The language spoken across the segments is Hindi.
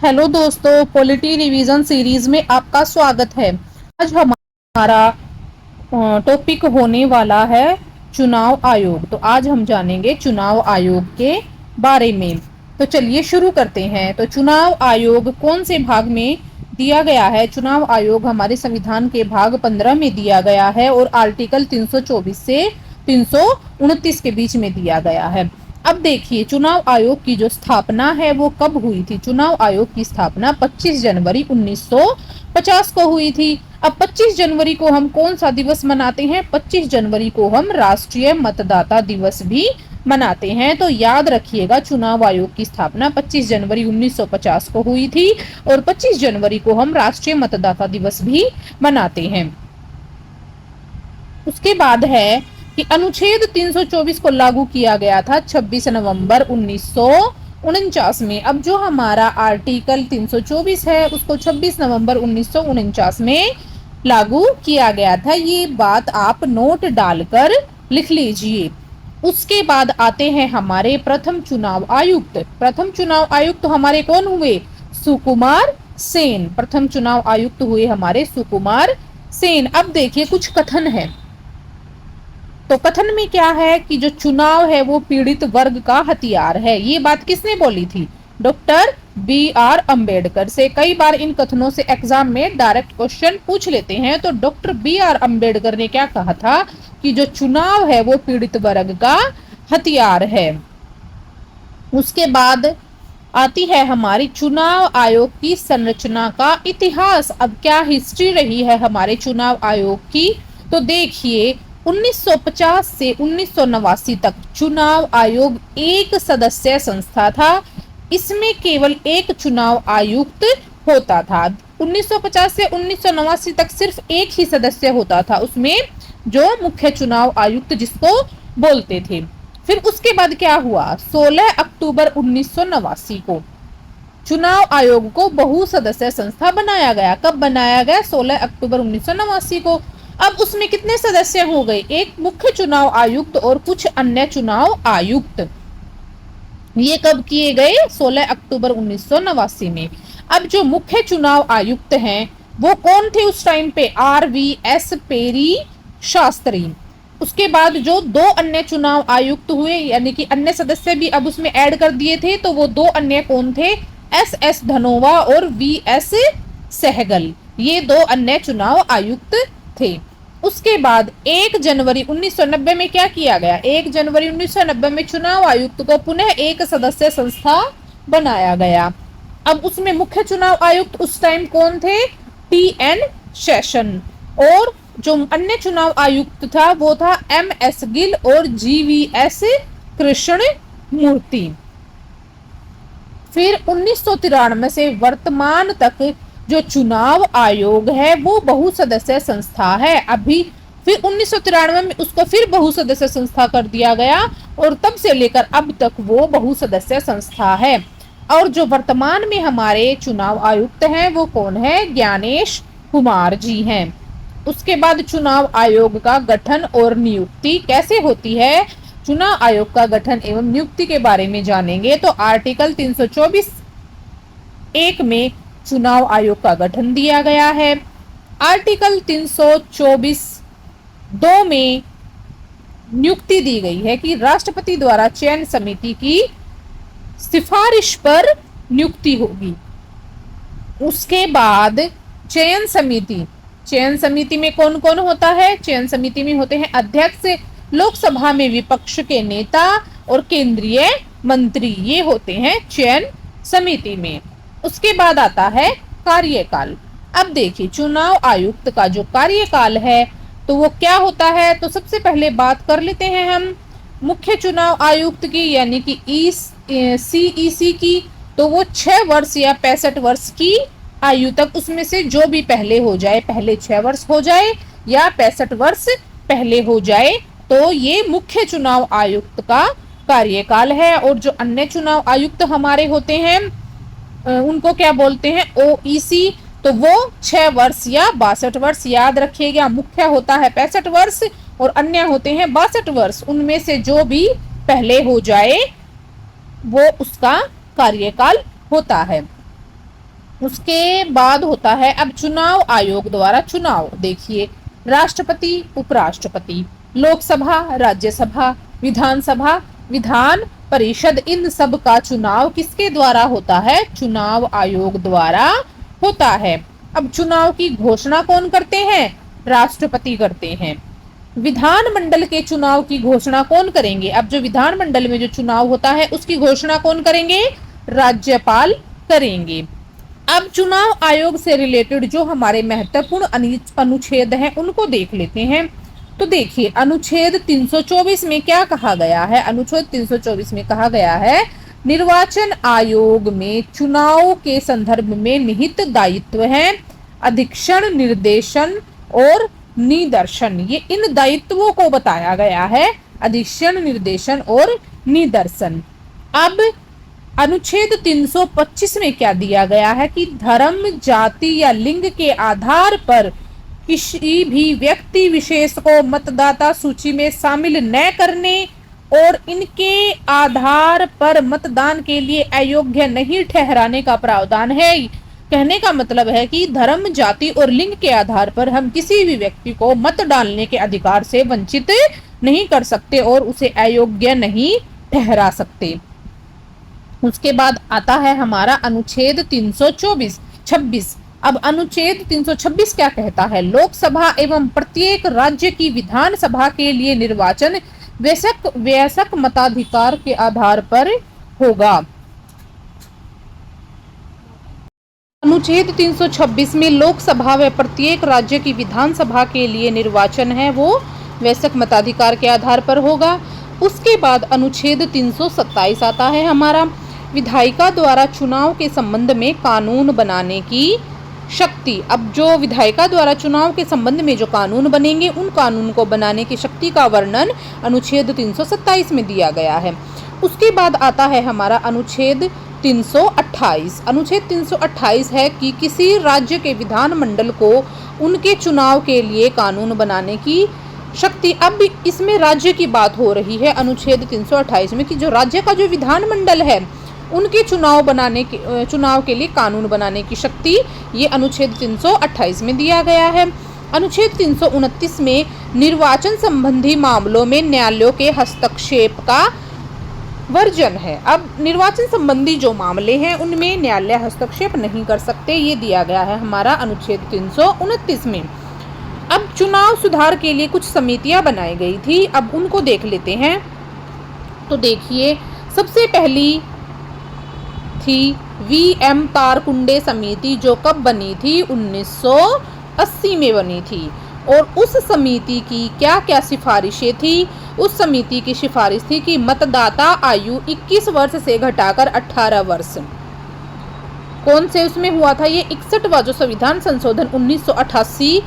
हेलो दोस्तों, पॉलिटी रिवीजन सीरीज में आपका स्वागत है। आज हमारा टॉपिक होने वाला है चुनाव आयोग। तो आज हम जानेंगे चुनाव आयोग के बारे में। तो चलिए शुरू करते हैं। तो चुनाव आयोग कौन से भाग में दिया गया है? चुनाव आयोग हमारे संविधान के भाग 15 में दिया गया है और आर्टिकल 324 से 329 के बीच में दिया गया है। अब देखिए, चुनाव आयोग की जो स्थापना है वो कब हुई थी? चुनाव आयोग की स्थापना 25 जनवरी 1950 को हुई थी। अब 25 जनवरी को हम कौन सा दिवस मनाते हैं? 25 जनवरी को हम राष्ट्रीय मतदाता दिवस भी मनाते हैं। तो याद रखिएगा, चुनाव आयोग की स्थापना 25 जनवरी 1950 को हुई थी और 25 जनवरी को हम राष्ट्रीय मतदाता दिवस भी मनाते हैं। उसके बाद है कि अनुच्छेद 324 को लागू किया गया था 26 नवंबर 1949 में। अब जो हमारा आर्टिकल 324 है उसको 26 नवंबर 1949 में लागू किया गया था। ये बात आप नोट डालकर लिख लीजिए। उसके बाद आते हैं हमारे प्रथम चुनाव आयुक्त। प्रथम चुनाव आयुक्त हमारे कौन हुए? सुकुमार सेन। प्रथम चुनाव आयुक्त हुए हमारे सुकुमार सेन। अब देखिए, कुछ कथन है। तो कथन में क्या है कि जो चुनाव है वो पीड़ित वर्ग का हथियार है। ये बात किसने बोली थी? Doctor B.R. अम्बेडकर से। कई बार इन कथनों से एग्जाम में डायरेक्ट क्वेश्चन पूछ लेते हैं। तो डॉक्टर B.R. अम्बेडकर ने क्या कहा था कि जो चुनाव है वो पीड़ित वर्ग का हथियार है। उसके बाद आती है हमारी चुनाव आयोग की संरचना का इतिहास। अब क्या हिस्ट्री रही है हमारे चुनाव आयोग की? तो देखिए, 1950 से 1989 तक चुनाव आयोग एक सदस्य संस्था था। इसमें केवल एक चुनाव आयुक्त होता था। 1950 से 1989 तक सिर्फ एक ही सदस्य होता था उसमें, जो मुख्य चुनाव आयुक्त जिसको बोलते थे। फिर उसके बाद क्या हुआ? 16 अक्टूबर 1989 को चुनाव आयोग को बहु सदस्य संस्था बनाया गया। कब बनाया गया? 16 अक्टूबर 1989 को। अब उसमें कितने सदस्य हो गए? एक मुख्य चुनाव आयुक्त और कुछ अन्य चुनाव आयुक्त। ये कब किए गए? 16 अक्टूबर 1989 में। अब जो मुख्य चुनाव आयुक्त हैं वो कौन थे उस टाइम पे? RVS पेरी शास्त्री। उसके बाद जो दो अन्य चुनाव आयुक्त हुए, यानी कि अन्य सदस्य भी अब उसमें ऐड कर दिए थे, तो वो दो अन्य कौन थे? SS धनोवा और VS सहगल। ये दो अन्य चुनाव आयुक्त थे। उसके बाद 1 जनवरी 1990 में क्या किया गया? 1 जनवरी 1990 में चुनाव आयुक्त को पुनः एक सदस्य संस्था बनाया गया। अब उसमें मुख्य चुनाव आयुक्त उस टाइम कौन थे? TN शेषन। और जो अन्य चुनाव आयुक्त था वो था MS गिल और GVS कृष्ण मूर्ति। फिर 1993 से वर्तमान तक जो चुनाव आयोग है वो बहुसदस्य संस्था है। अभी फिर 1993 में उसको फिर बहुसदस्य संस्था कर दिया गया और तब से लेकर अब तक वो बहुसदस्य संस्था है। और जो वर्तमान में हमारे चुनाव आयुक्त हैं वो कौन है? ज्ञानेश कुमार जी हैं। उसके बाद चुनाव आयोग का गठन और नियुक्ति कैसे होती है? चुनाव आयोग का गठन एवं नियुक्ति के बारे में जानेंगे। तो आर्टिकल 324 1 में चुनाव आयोग का गठन दिया गया है। आर्टिकल 324 2 में नियुक्ति दी गई है कि राष्ट्रपति द्वारा चयन समिति की सिफारिश पर नियुक्ति होगी। उसके बाद चयन समिति में कौन कौन होता है? चयन समिति में होते हैं अध्यक्ष, लोकसभा में विपक्ष के नेता और केंद्रीय मंत्री। ये होते हैं चयन समिति में। उसके बाद आता है कार्यकाल। अब देखिए, चुनाव आयुक्त का जो कार्यकाल है तो वो क्या होता है? तो सबसे पहले बात कर लेते हैं हम मुख्य चुनाव आयुक्त की, यानी कि CEC की। तो वो 6 वर्ष या 65 वर्ष की आयु तक, उसमें से जो भी पहले हो जाए, पहले 6 वर्ष हो जाए या 65 वर्ष पहले हो जाए, तो ये मुख्य चुनाव आयुक्त का कार्यकाल है। और जो अन्य चुनाव आयुक्त हमारे होते हैं उनको क्या बोलते हैं? OEC। तो वो 6 वर्ष या 62 वर्ष। याद रखिएगा, मुख्य होता है 65 वर्ष और अन्य होते हैं 62 वर्ष। उनमें से जो भी पहले हो जाए वो उसका कार्यकाल होता है। उसके बाद होता है अब चुनाव आयोग द्वारा चुनाव। देखिए, राष्ट्रपति, उपराष्ट्रपति, लोकसभा, राज्यसभा, विधानसभा, विधान परिषद, इन सब का चुनाव किसके द्वारा होता है? चुनाव आयोग द्वारा होता है। अब चुनाव की घोषणा कौन करते हैं? राष्ट्रपति करते हैं। विधानमंडल के चुनाव की घोषणा कौन करेंगे? अब जो विधानमंडल में जो चुनाव होता है उसकी घोषणा कौन करेंगे? राज्यपाल करेंगे। अब चुनाव आयोग से रिलेटेड जो हमारे महत्वपूर्ण अनुच्छेद हैं उनको देख लेते हैं। तो देखिए, अनुच्छेद 324 में क्या कहा गया है? अनुच्छेद 324 में कहा गया है, निर्वाचन आयोग में चुनाव के संदर्भ में निहित दायित्व हैं अधीक्षण, निर्देशन और निदर्शन। ये इन दायित्वों को बताया गया है, अधीक्षण, निर्देशन और निदर्शन। अब अनुच्छेद 325 में क्या दिया गया है कि धर्म, जाति या लिंग के आधार पर किसी भी व्यक्ति विशेष को मतदाता सूची में शामिल न करने और इनके आधार पर मतदान के लिए अयोग्य नहीं ठहराने का प्रावधान है। कहने का मतलब है कि धर्म, जाति और लिंग के आधार पर हम किसी भी व्यक्ति को मत डालने के अधिकार से वंचित नहीं कर सकते और उसे अयोग्य नहीं ठहरा सकते। उसके बाद आता है हमारा अनुच्छेद 326। अब अनुच्छेद 326 क्या कहता है? लोकसभा एवं प्रत्येक राज्य की विधानसभा के लिए निर्वाचन वयस्क मताधिकार के आधार पर होगा। अनुच्छेद 326 में लोकसभा व प्रत्येक राज्य की विधानसभा के लिए निर्वाचन है वो वयस्क मताधिकार के आधार पर होगा। उसके बाद अनुच्छेद 327 आता है हमारा, विधायिका द्वारा चुनाव के संबंध में कानून बनाने की शक्ति। अब जो विधायिका द्वारा चुनाव के संबंध में जो कानून बनेंगे उन कानून को बनाने की शक्ति का वर्णन अनुच्छेद 327 में दिया गया है। उसके बाद आता है हमारा अनुच्छेद 328। अनुच्छेद 328 है कि किसी राज्य के विधानमंडल को उनके चुनाव के लिए कानून बनाने की शक्ति। अब इसमें राज्य की बात हो रही है अनुच्छेद 328 में कि जो राज्य का जो विधानमंडल है उनके चुनाव के लिए कानून बनाने की शक्ति ये अनुच्छेद 328 में दिया गया है। अनुच्छेद 329 में निर्वाचन संबंधी मामलों में न्यायालयों के हस्तक्षेप का वर्जन है। अब निर्वाचन संबंधी जो मामले हैं उनमें न्यायालय हस्तक्षेप नहीं कर सकते, ये दिया गया है हमारा अनुच्छेद 329 में। अब चुनाव सुधार के लिए कुछ समितियां बनाई गई थी, अब उनको देख लेते हैं। तो देखिए, सबसे पहली थी वीएम तारकुंडे समिति, जो कब बनी थी? 1980 में बनी थी। और उस समिति की क्या क्या सिफारिशें थी? उस समिति की सिफारिश थी कि मतदाता आयु 21 वर्ष से घटाकर 18 वर्ष। कौन से उसमें हुआ था? ये 61वां जो संविधान संशोधन 1988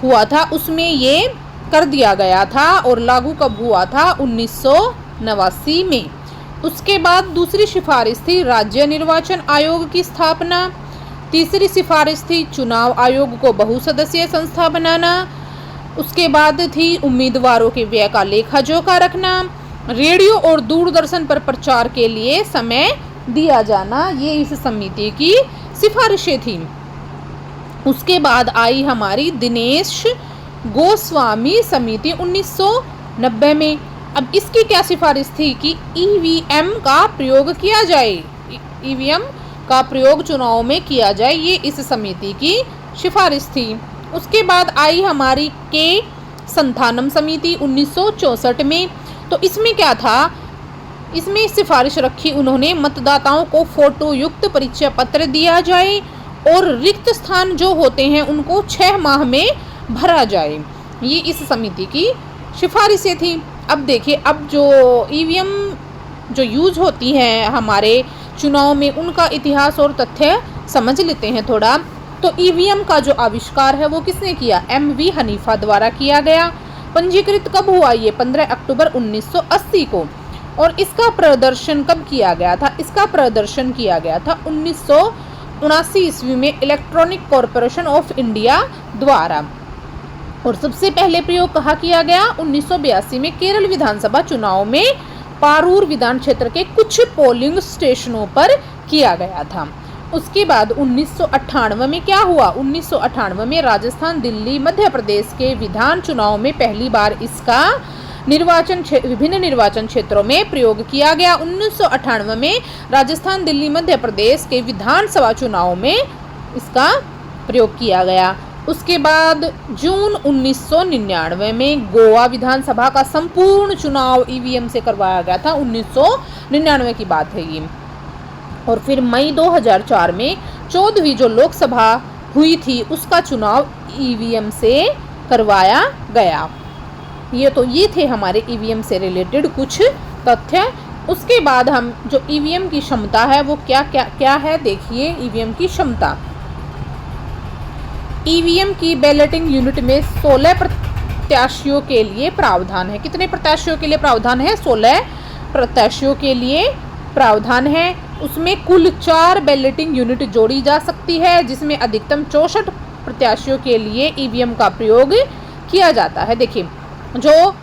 हुआ था उसमें ये कर दिया गया था। और लागू कब हुआ था? 1989 में। उसके बाद दूसरी सिफारिश थी राज्य निर्वाचन आयोग की स्थापना। तीसरी सिफारिश थी चुनाव आयोग को बहुसदस्यीय संस्था बनाना। उसके बाद थी उम्मीदवारों के व्यय का लेखा जोखा रखना। रेडियो और दूरदर्शन पर प्रचार के लिए समय दिया जाना, ये इस समिति की सिफारिशें थी। उसके बाद आई हमारी दिनेश गोस्वामी समिति 1990 में। अब इसकी क्या सिफारिश थी कि ईवीएम का प्रयोग किया जाए, ईवीएम का प्रयोग चुनाव में किया जाए, ये इस समिति की सिफारिश थी। उसके बाद आई हमारी के संथानम समिति 1964 में। तो इसमें क्या था? इसमें सिफारिश रखी उन्होंने मतदाताओं को फोटो युक्त परिचय पत्र दिया जाए और रिक्त स्थान जो होते हैं उनको 6 माह में भरा जाए, ये इस समिति की सिफारिशें थी। अब देखिए, अब जो ईवीएम जो यूज होती हैं हमारे चुनाव में उनका इतिहास और तथ्य समझ लेते हैं थोड़ा। तो ईवीएम का जो आविष्कार है वो किसने किया? एमवी हनीफा द्वारा किया गया। पंजीकृत कब हुआ? ये 15 अक्टूबर 1980 को। और इसका प्रदर्शन कब किया गया था? इसका प्रदर्शन किया गया था 1979 ईस्वी में इलेक्ट्रॉनिक कॉरपोरेशन ऑफ इंडिया द्वारा। और सबसे पहले प्रयोग कहाँ किया गया? 1982 में केरल विधानसभा चुनाव में पारूर विधान क्षेत्र के कुछ पोलिंग स्टेशनों पर किया गया था। उसके बाद 1998 में क्या हुआ? 1998 में राजस्थान, दिल्ली, मध्य प्रदेश के विधान चुनाव में पहली बार इसका विभिन्न निर्वाचन क्षेत्रों में प्रयोग किया गया। 1998 में राजस्थान, दिल्ली, मध्य प्रदेश के विधानसभा चुनाव में इसका प्रयोग किया गया। उसके बाद जून 1999 में गोवा विधानसभा का संपूर्ण चुनाव ईवीएम से करवाया गया था। 1999 की बात है ये। और फिर मई 2004 में 14वीं जो लोकसभा हुई थी उसका चुनाव ईवीएम से करवाया गया। ये थे हमारे ईवीएम से रिलेटेड कुछ तथ्य। उसके बाद हम जो ईवीएम की क्षमता है वो क्या है, देखिए ईवीएम की क्षमता। ईवीएम की बैलेटिंग यूनिट में 16 प्रत्याशियों के लिए प्रावधान है। कितने प्रत्याशियों के लिए प्रावधान है? 16 प्रत्याशियों के लिए प्रावधान है। उसमें कुल 4 बैलेटिंग यूनिट जोड़ी जा सकती है, जिसमें अधिकतम 64 प्रत्याशियों के लिए ईवीएम का प्रयोग किया जाता है। देखिए, जो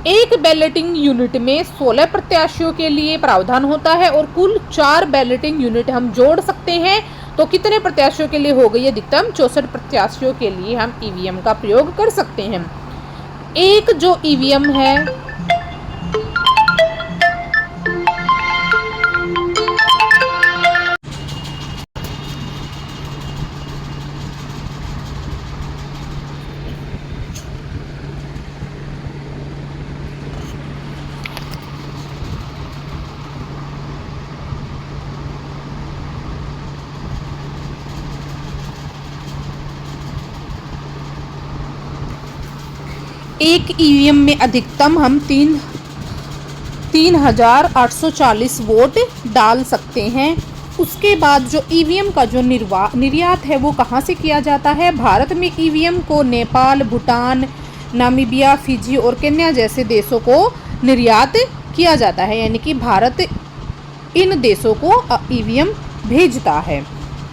एक बैलेटिंग यूनिट में 16 प्रत्याशियों के लिए प्रावधान होता है और कुल 4 बैलेटिंग यूनिट हम जोड़ सकते हैं, तो कितने प्रत्याशियों के लिए हो गई? अधिकतम 64 प्रत्याशियों के लिए हम ईवीएम का प्रयोग कर सकते हैं। एक जो ईवीएम है एक ईवीएम में अधिकतम हम 3,840 वोट डाल सकते हैं। उसके बाद जो ईवीएम का जो निर्यात है वो कहाँ से किया जाता है? भारत में ईवीएम को नेपाल, भूटान, नामीबिया, फिजी और केन्या जैसे देशों को निर्यात किया जाता है, यानी कि भारत इन देशों को ईवीएम भेजता है।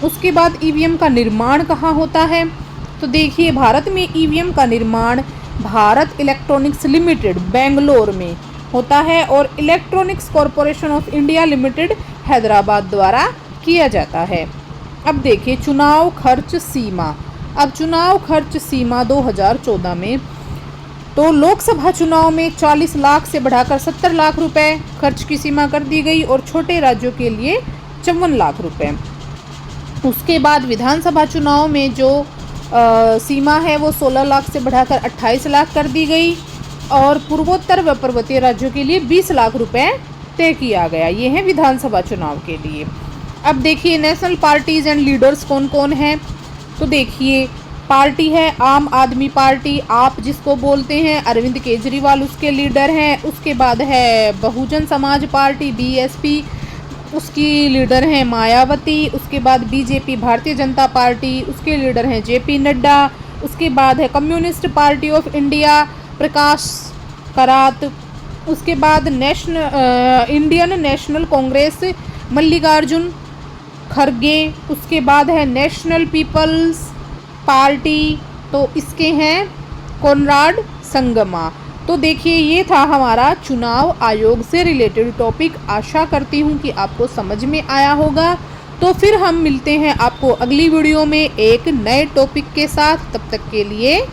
उसके बाद ईवीएम का निर्माण कहाँ होता है? तो देखिए, भारत में ईवीएम का निर्माण भारत इलेक्ट्रॉनिक्स लिमिटेड बेंगलोर में होता है और electronics corporation of India limited Hyderabad द्वारा किया जाता है। अब देखिए चुनाव खर्च सीमा। अब चुनाव खर्च सीमा 2014 में तो लोकसभा चुनाव में 40 लाख से बढ़ाकर 70 लाख रुपए खर्च की सीमा कर दी गई और छोटे राज्यों के लिए 54 लाख रुपए। उसके बाद विधानसभा चुनाव में जो सीमा है वो 16 लाख से बढ़ाकर 28 लाख कर दी गई और पूर्वोत्तर व पर्वतीय राज्यों के लिए 20 लाख रुपए तय किया गया। ये है विधानसभा चुनाव के लिए। अब देखिए नेशनल पार्टीज एंड लीडर्स कौन कौन हैं। तो देखिए पार्टी है आम आदमी पार्टी, आप जिसको बोलते हैं, अरविंद केजरीवाल उसके लीडर हैं। उसके बाद है बहुजन समाज पार्टी बीएसपी, उसकी लीडर हैं मायावती। उसके बाद बीजेपी भारतीय जनता पार्टी, उसके लीडर हैं जेपी नड्डा। उसके बाद है कम्युनिस्ट पार्टी ऑफ इंडिया प्रकाश करात। उसके बाद इंडियन नेशनल कांग्रेस मल्लिकार्जुन खड़गे। उसके बाद है नेशनल पीपल्स पार्टी, तो इसके हैं कोनराड संगमा। तो देखिए ये था हमारा चुनाव आयोग से रिलेटेड टॉपिक। आशा करती हूँ कि आपको समझ में आया होगा। तो फिर हम मिलते हैं आपको अगली वीडियो में एक नए टॉपिक के साथ। तब तक के लिए